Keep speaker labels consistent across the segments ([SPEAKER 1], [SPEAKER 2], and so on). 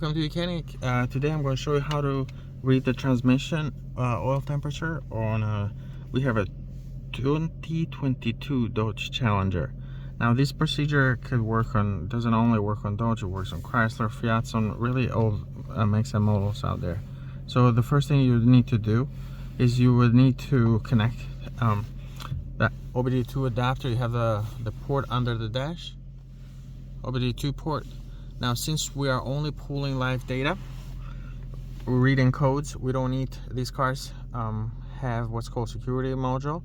[SPEAKER 1] Welcome to Mechanic. Today I'm going to show you how to read the transmission oil temperature on we have a 2022 Dodge Challenger. Now this procedure doesn't only work on Dodge, it works on Chrysler, Fiat, on really old makes and models out there. So the first thing you need to do is you would need to connect that OBD2 adapter. You have the port under the dash, OBD2 port. Now, since we are only pulling live data, we're reading codes, we don't need, these cars have what's called security module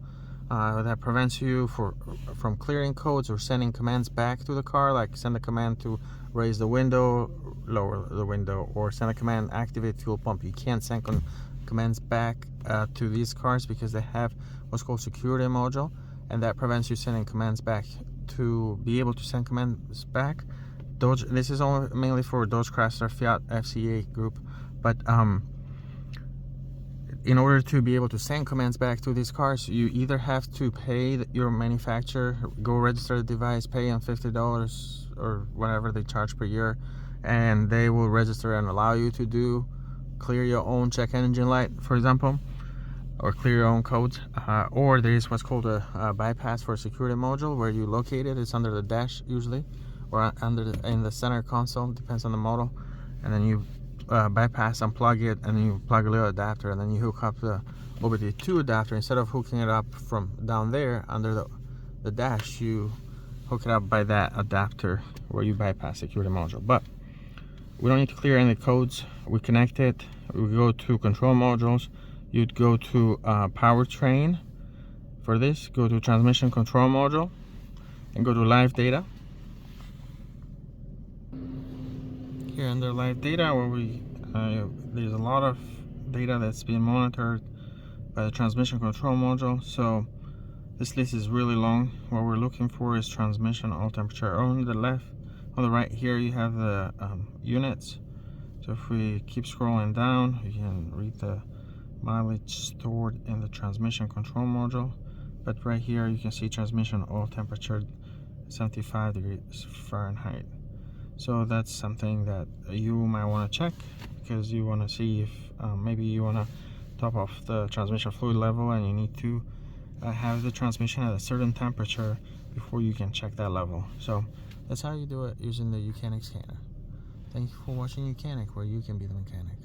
[SPEAKER 1] that prevents you from clearing codes or sending commands back to the car, like send a command to raise the window, lower the window, or send a command activate fuel pump. You can't send commands back to these cars because they have what's called security module, and that prevents you sending commands back. To be able to send commands back, Dodge, this is only mainly for Dodge, Chrysler, Fiat, FCA group, but in order to be able to send commands back to these cars, you either have to pay your manufacturer, go register the device, pay them $50 or whatever they charge per year, and they will register and allow you to clear your own check engine light, for example, or clear your own codes, or there is what's called a bypass for a security module, where you locate it. It's under the dash usually, or in the center console, depends on the model, and then you bypass, unplug it, and then you plug a little adapter, and then you hook up the OBD2 adapter. Instead of hooking it up from down there under the dash, you hook it up by that adapter where you bypass security module. But we don't need to clear any codes. We connect it, we go to control modules. You'd go to powertrain. For this, go to transmission control module and go to live data. Here under live data, where there's a lot of data that's being monitored by the transmission control module. So this list is really long. What we're looking for is transmission oil temperature. On the right here, you have the units. So if we keep scrolling down, you can read the mileage stored in the transmission control module. But right here, you can see transmission oil temperature 75 degrees Fahrenheit. So that's something that you might want to check, because you want to see if maybe you want to top off the transmission fluid level, and you need to have the transmission at a certain temperature before you can check that level. So that's how you do it using the Mechanic scanner. Thank you for watching Mechanic, where you can be the mechanic.